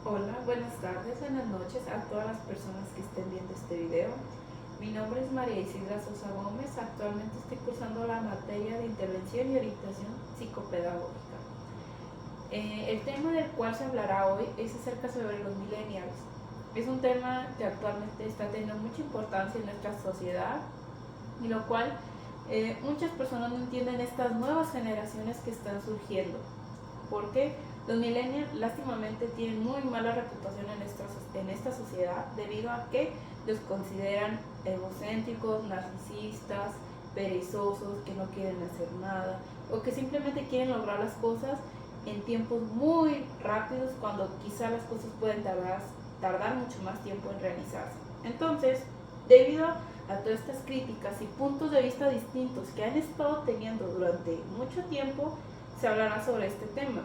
Hola, buenas tardes, buenas noches a todas las personas que estén viendo este video. Mi nombre es María Isidra Sosa Gómez. Actualmente estoy cursando la materia de intervención y orientación psicopedagógica. El tema del cual se hablará hoy es acerca sobre los millennials. Es un tema que actualmente está teniendo mucha importancia en nuestra sociedad y lo cual muchas personas no entienden estas nuevas generaciones que están surgiendo. Porque los millennials lástimamente tienen muy mala reputación en esta sociedad debido a que los consideran egocéntricos, narcisistas, perezosos, que no quieren hacer nada o que simplemente quieren lograr las cosas en tiempos muy rápidos cuando quizá las cosas pueden tardar mucho más tiempo en realizarse. Entonces, debido a todas estas críticas y puntos de vista distintos que han estado teniendo durante mucho tiempo, se hablará sobre este tema.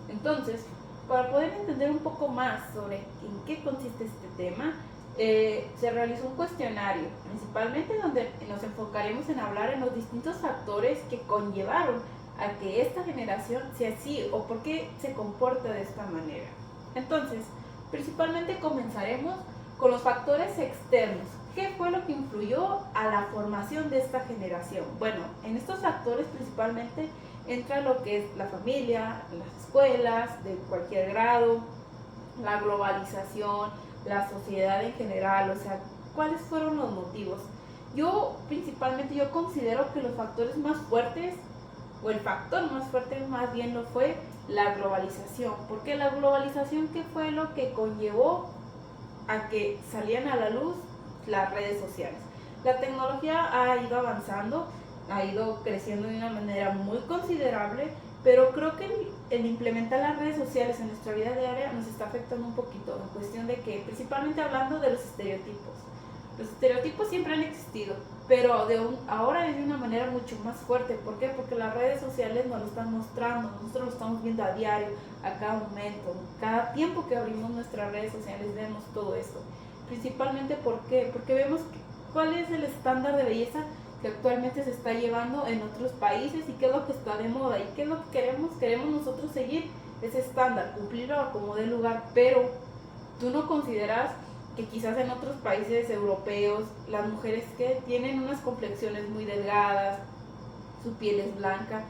Entonces, para poder entender un poco más sobre en qué consiste este tema, se realizó un cuestionario, principalmente donde nos enfocaremos en hablar en los distintos factores que conllevaron a que esta generación sea así o por qué se comporta de esta manera. Entonces, principalmente comenzaremos con los factores externos. ¿Qué fue lo que influyó a la formación de esta generación? Bueno, en estos factores principalmente entra lo que es la familia, las escuelas de cualquier grado, la globalización, la sociedad en general, o sea, ¿cuáles fueron los motivos? Yo principalmente considero que los factores más fuertes, o el factor más fuerte más bien lo fue la globalización, porque la globalización, ¿qué fue lo que conllevó a que salían a la luz las redes sociales? La tecnología ha ido avanzando, ha ido creciendo de una manera muy considerable, pero creo que el implementar las redes sociales en nuestra vida diaria nos está afectando un poquito, en cuestión de que, principalmente hablando de los estereotipos. Los estereotipos siempre han existido, pero ahora es de una manera mucho más fuerte. ¿Por qué? Porque las redes sociales nos lo están mostrando, nosotros lo estamos viendo a diario, a cada momento, cada tiempo que abrimos nuestras redes sociales vemos todo esto. Principalmente, ¿por qué? Porque vemos cuál es el estándar de belleza que actualmente se está llevando en otros países y qué es lo que está de moda y qué es lo que queremos nosotros seguir ese estándar, cumplirlo como de lugar, pero tú no consideras que quizás en otros países europeos las mujeres que tienen unas complexiones muy delgadas, su piel es blanca,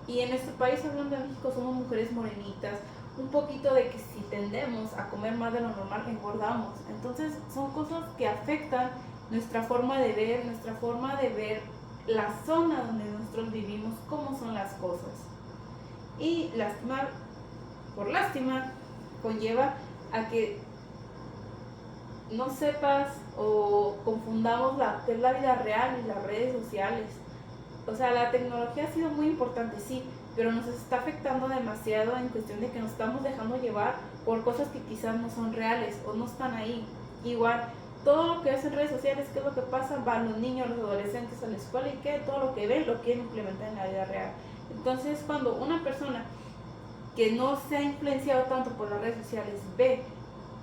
y en nuestro país, hablando de México, somos mujeres morenitas, un poquito de que si tendemos a comer más de lo normal engordamos. Entonces son cosas que afectan nuestra forma de ver la zona donde nosotros vivimos, cómo son las cosas. Y lastimar, por lástima, conlleva a que no sepas o confundamos que es la vida real y las redes sociales. O sea, la tecnología ha sido muy importante, sí, pero nos está afectando demasiado en cuestión de que nos estamos dejando llevar por cosas que quizás no son reales o no están ahí. Igual, todo lo que ves en redes sociales, ¿qué es lo que pasa? Van los niños, los adolescentes a la escuela y ¿qué? Todo lo que ven lo quieren implementar en la vida real. Entonces, cuando una persona que no se ha influenciado tanto por las redes sociales ve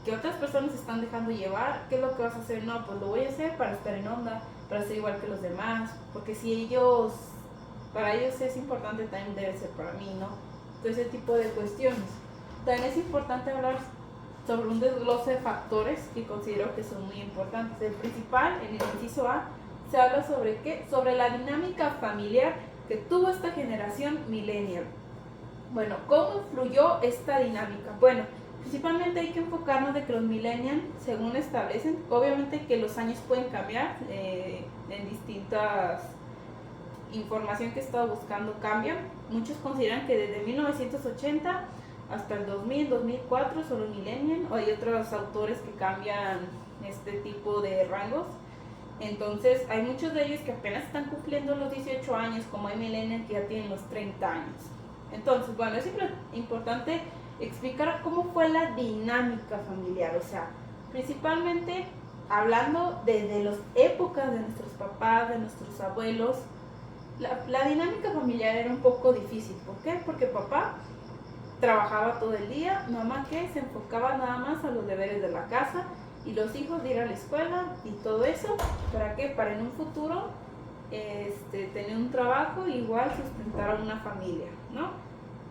que otras personas se están dejando llevar, ¿qué es lo que vas a hacer? No, pues lo voy a hacer para estar en onda, para ser igual que los demás, porque si para ellos es importante, también debe ser para mí, ¿no? Todo ese tipo de cuestiones. También es importante hablar sobre un desglose de factores que considero que son muy importantes. El principal, en el inciso A, se habla sobre ¿qué? Sobre la dinámica familiar que tuvo esta generación millennial. Bueno, ¿cómo influyó esta dinámica? Bueno, principalmente hay que enfocarnos de que los millennials, según establecen, obviamente que los años pueden cambiar, en distintas información que he estado buscando cambian. Muchos consideran que desde 1980 hasta el 2000, 2004 son los millennials, o hay otros autores que cambian este tipo de rangos. Entonces hay muchos de ellos que apenas están cumpliendo los 18 años, como hay millennials que ya tienen los 30 años. Entonces, bueno, es importante explicar cómo fue la dinámica familiar, o sea, principalmente hablando desde las épocas de nuestros papás, de nuestros abuelos. La dinámica familiar era un poco difícil. ¿Por qué? Porque papá trabajaba todo el día, mamá que se enfocaba nada más a los deberes de la casa y los hijos de ir a la escuela y todo eso. ¿Para qué? Para en un futuro tener un trabajo y igual sustentar a una familia, ¿no?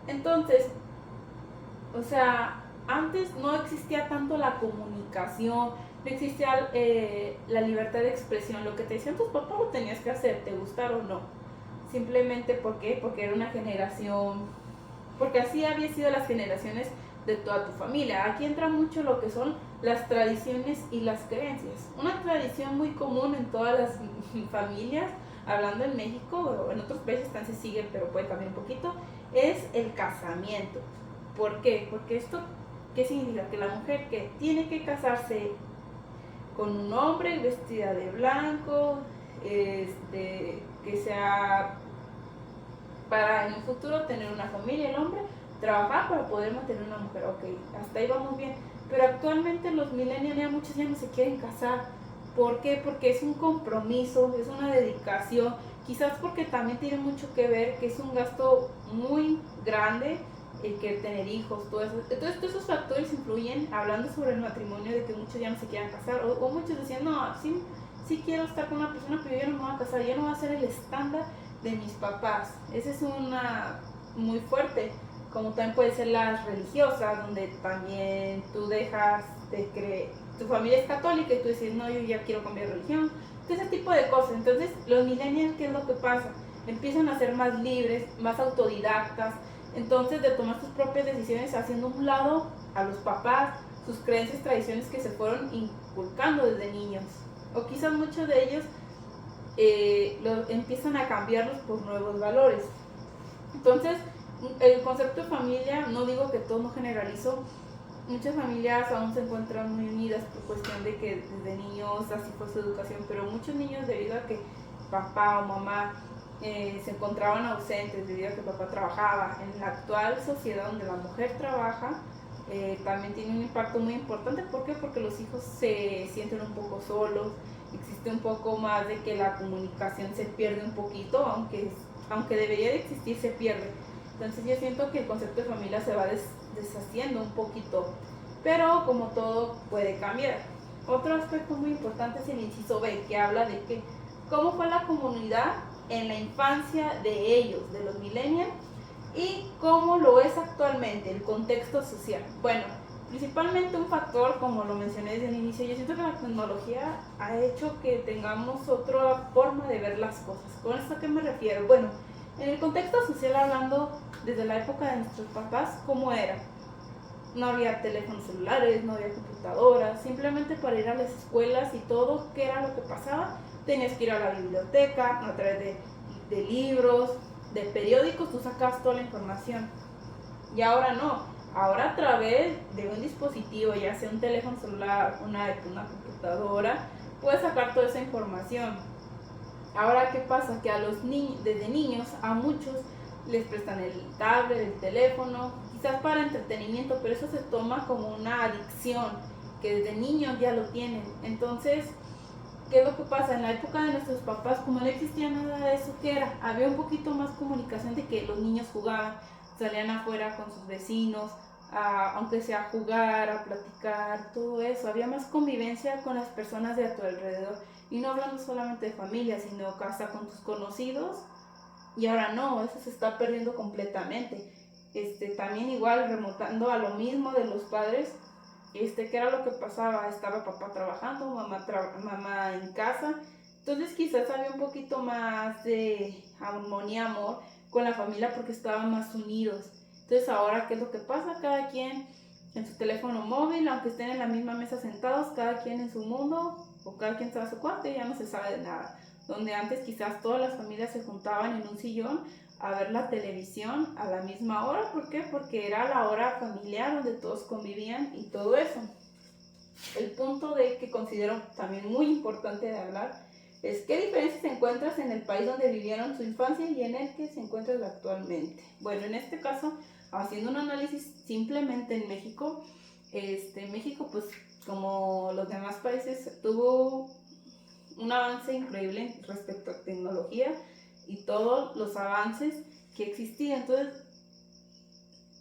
Entonces, o sea, antes no existía tanto la comunicación, no existía la libertad de expresión. Lo que te decían tus papás lo tenías que hacer, te gustara o no. Simplemente porque era una generación, porque así había sido las generaciones de toda tu familia. Aquí entra mucho lo que son las tradiciones y las creencias. Una tradición muy común en todas las familias, hablando en México o en otros países también se sigue, pero puede cambiar un poquito, es el casamiento. ¿Por qué? Porque esto, ¿qué significa? Que la mujer que tiene que casarse con un hombre vestida de blanco, que sea para en un futuro tener una familia, el hombre trabajar para poder mantener una mujer. Ok, hasta ahí vamos bien. Pero actualmente los millennials ya muchos ya no se quieren casar. ¿Por qué? Porque es un compromiso, es una dedicación. Quizás porque también tiene mucho que ver que es un gasto muy grande el que tener hijos, todo eso. Entonces todos esos factores influyen, hablando sobre el matrimonio, de que muchos ya no se quieran casar. O muchos decían, no, sí quiero estar con una persona, pero yo ya no me voy a casar, ya no va a ser el estándar de mis papás. Esa es una muy fuerte, como también puede ser las religiosas, donde también tú dejas de creer, tu familia es católica y tú dices, no, yo ya quiero cambiar de religión, ese tipo de cosas. Entonces los millennials, ¿qué es lo que pasa? Empiezan a ser más libres, más autodidactas, entonces de tomar sus propias decisiones, haciendo un lado a los papás, sus creencias, tradiciones que se fueron inculcando desde niños, o quizás muchos de ellos empiezan a cambiarlos por nuevos valores. Entonces, el concepto de familia, no digo que todo, no generalizo, muchas familias aún se encuentran muy unidas por cuestión de que desde niños así fue su educación, pero muchos niños, debido a que papá o mamá se encontraban ausentes, debido a que papá trabajaba, en la actual sociedad donde la mujer trabaja, también tiene un impacto muy importante. ¿Por qué? Porque los hijos se sienten un poco solos, existe un poco más de que la comunicación se pierde un poquito, aunque debería de existir, se pierde. Entonces yo siento que el concepto de familia se va deshaciendo un poquito, pero como todo puede cambiar. Otro aspecto muy importante es el inciso B, que habla de que cómo fue la comunidad en la infancia de ellos, de los millennials, y cómo lo es actualmente, el contexto social. Bueno, principalmente un factor, como lo mencioné desde el inicio, yo siento que la tecnología ha hecho que tengamos otra forma de ver las cosas. ¿Con esto a qué me refiero? Bueno, en el contexto social, hablando desde la época de nuestros papás, ¿cómo era? No había teléfonos celulares, no había computadoras, simplemente para ir a las escuelas y todo, ¿qué era lo que pasaba? Tenías que ir a la biblioteca, a través de libros, de periódicos, tú sacabas toda la información. Y ahora no, ahora a través de un dispositivo, ya sea un teléfono celular, una computadora, puedes sacar toda esa información. Ahora, ¿qué pasa? Que a los niños, desde niños, a muchos les prestan el tablet, el teléfono, quizás para entretenimiento, pero eso se toma como una adicción, que desde niños ya lo tienen. Entonces, ¿qué es lo que pasa? En la época de nuestros papás, como no existía nada de eso, ¿qué era? Había un poquito más comunicación, de que los niños jugaban, salían afuera con sus vecinos, aunque sea a jugar, a platicar, todo eso. Había más convivencia con las personas de a tu alrededor. Y no hablando solamente de familia, sino hasta con tus conocidos. Y ahora no, eso se está perdiendo completamente. También igual remontando a lo mismo de los padres, ¿qué era lo que pasaba? Estaba papá trabajando, mamá en casa. Entonces quizás había un poquito más de armonía, amor con la familia, porque estaban más unidos. Entonces ahora, ¿qué es lo que pasa? Cada quien en su teléfono móvil, aunque estén en la misma mesa sentados, cada quien en su mundo, o cada quien sabe su cuarto y ya no se sabe de nada. Donde antes quizás todas las familias se juntaban en un sillón a ver la televisión a la misma hora. ¿Por qué? Porque era la hora familiar donde todos convivían y todo eso. El punto de que considero también muy importante de hablar es qué diferencias encuentras en el país donde vivieron su infancia y en el que se encuentran actualmente. Bueno, en este caso, haciendo un análisis simplemente en México, México, pues como los demás países, tuvo un avance increíble respecto a tecnología y todos los avances que existían. Entonces,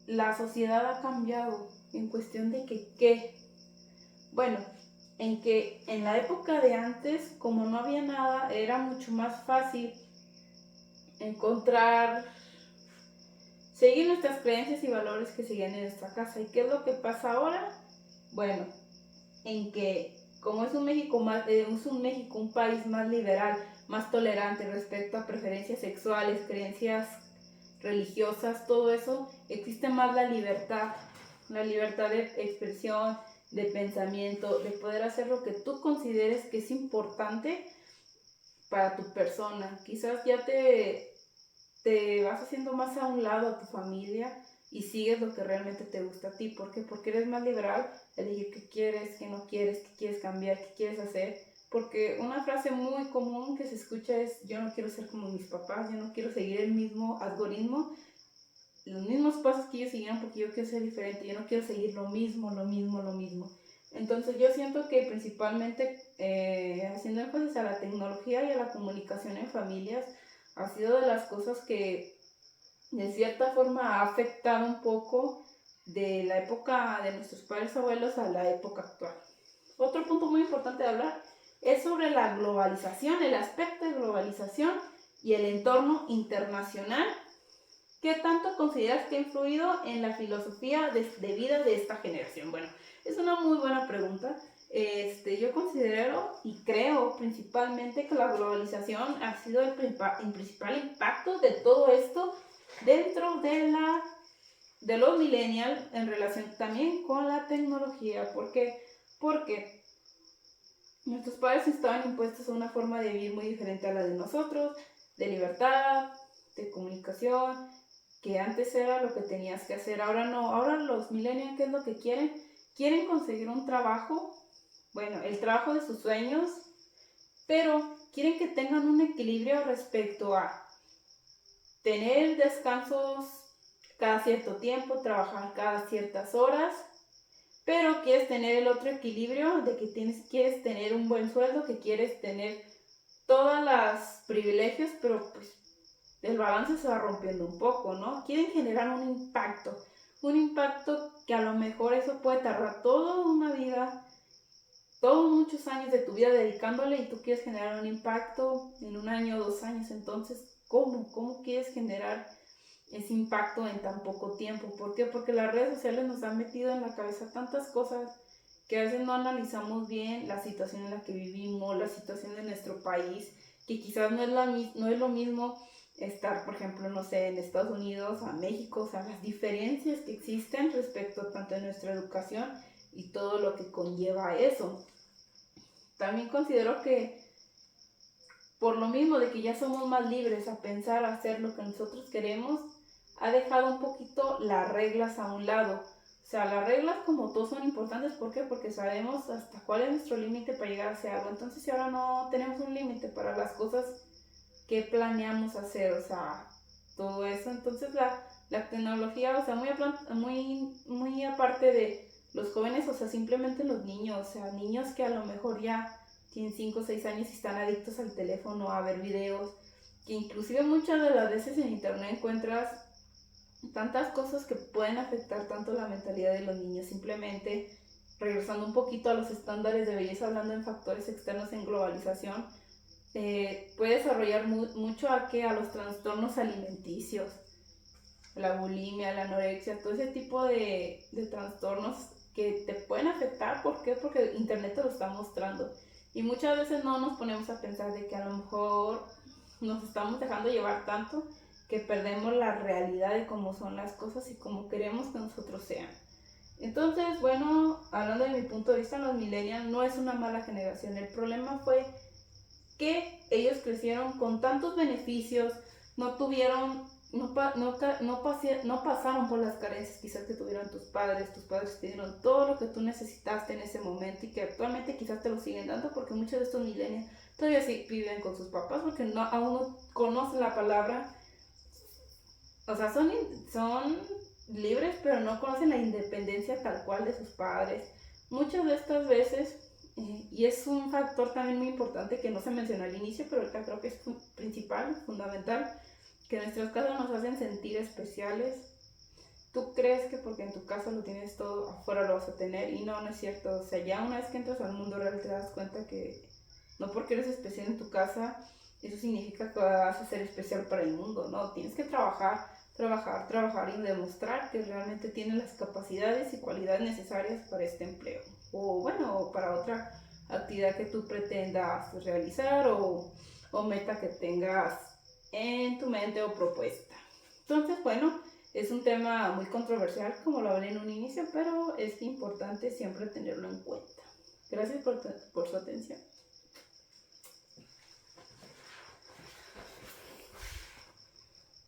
la sociedad ha cambiado en cuestión de que qué. Bueno, en que en la época de antes, como no había nada, era mucho más fácil encontrar seguir nuestras creencias y valores que siguen en nuestra casa. ¿Y qué es lo que pasa ahora? Bueno, en que como es un México un país más liberal, más tolerante respecto a preferencias sexuales, creencias religiosas, todo eso, existe más la libertad de expresión, de pensamiento, de poder hacer lo que tú consideres que es importante para tu persona. Quizás ya te vas haciendo más a un lado a tu familia y sigues lo que realmente te gusta a ti. ¿Por qué? Porque eres más liberal, elegir qué quieres cambiar, qué quieres hacer. Porque una frase muy común que se escucha es: yo no quiero ser como mis papás, yo no quiero seguir el mismo algoritmo, los mismos pasos que ellos siguieron, porque yo quiero ser diferente, yo no quiero seguir lo mismo. Entonces yo siento que principalmente haciendo énfasis a la tecnología y a la comunicación en familias ha sido de las cosas que de cierta forma ha afectado un poco de la época de nuestros padres abuelos a la época actual. Otro punto muy importante de hablar es sobre la globalización, el aspecto de globalización y el entorno internacional. ¿Qué tanto consideras que ha influido en la filosofía de vida de esta generación? Bueno, es una muy buena pregunta. Yo considero y creo principalmente que la globalización ha sido el principal impacto de todo esto dentro de los millennials en relación también con la tecnología. ¿Por qué? Porque nuestros padres estaban impuestos a una forma de vivir muy diferente a la de nosotros, de libertad, de comunicación, que antes era lo que tenías que hacer, ahora no. Ahora los millennials, ¿qué es lo que quieren? Quieren conseguir un trabajo, bueno, el trabajo de sus sueños, pero quieren que tengan un equilibrio respecto a tener descansos cada cierto tiempo, trabajar cada ciertas horas, pero quieres tener el otro equilibrio de que quieres tener un buen sueldo, que quieres tener todos los privilegios, pero pues el balance se va rompiendo un poco, ¿no? Quieren generar un impacto que a lo mejor eso puede tardar toda una vida, todos muchos años de tu vida dedicándole, y tú quieres generar un impacto en un año o 2 años. Entonces, ¿cómo quieres generar ese impacto en tan poco tiempo? ¿Por qué? Porque las redes sociales nos han metido en la cabeza tantas cosas que a veces no analizamos bien la situación en la que vivimos, la situación de nuestro país, que quizás no es lo mismo estar, por ejemplo, no sé, en Estados Unidos a México. O sea, las diferencias que existen respecto tanto de nuestra educación y todo lo que conlleva a eso. También considero que por lo mismo de que ya somos más libres a pensar, a hacer lo que nosotros queremos, ha dejado un poquito las reglas a un lado. O sea, las reglas como todos son importantes. ¿Por qué? Porque sabemos hasta cuál es nuestro límite para llegar a hacer algo. Entonces, si ahora no tenemos un límite para las cosas que planeamos hacer, o sea, todo eso, entonces la tecnología, o sea, muy aparte de los jóvenes, o sea, simplemente los niños, o sea, niños que a lo mejor ya tienen 5 o 6 años y están adictos al teléfono, a ver videos, que inclusive muchas de las veces en internet encuentras tantas cosas que pueden afectar tanto la mentalidad de los niños. Simplemente regresando un poquito a los estándares de belleza, hablando en factores externos en globalización, puede desarrollar mucho a los trastornos alimenticios, la bulimia, la anorexia, todo ese tipo de trastornos que te pueden afectar. ¿Por qué? Porque internet te lo está mostrando. Y muchas veces no nos ponemos a pensar de que a lo mejor nos estamos dejando llevar tanto que perdemos la realidad de cómo son las cosas y cómo queremos que nosotros sean. Entonces, bueno, hablando de mi punto de vista, los millennials no es una mala generación. El problema fue que ellos crecieron con tantos beneficios, no tuvieron, no pasaron por las carencias quizás que tuvieron tus padres te dieron todo lo que tú necesitaste en ese momento y que actualmente quizás te lo siguen dando, porque muchos de estos millennials todavía sí viven con sus papás porque aún no conocen la palabra. O sea, son libres, pero no conocen la independencia tal cual de sus padres. Muchas de estas veces, y es un factor también muy importante que no se mencionó al inicio, pero acá creo que es principal, fundamental, que nuestros casos nos hacen sentir especiales. Tú crees que porque en tu casa lo tienes todo, afuera lo vas a tener, y no es cierto. O sea, ya una vez que entras al mundo real te das cuenta que no porque eres especial en tu casa, eso significa que vas a ser especial para el mundo. No, tienes que trabajar trabajar y demostrar que realmente tienes las capacidades y cualidades necesarias para este empleo. O bueno, para otra actividad que tú pretendas realizar o meta que tengas en tu mente o propuesta. Entonces, bueno, es un tema muy controversial, como lo hablé en un inicio, pero es importante siempre tenerlo en cuenta. Gracias por su atención.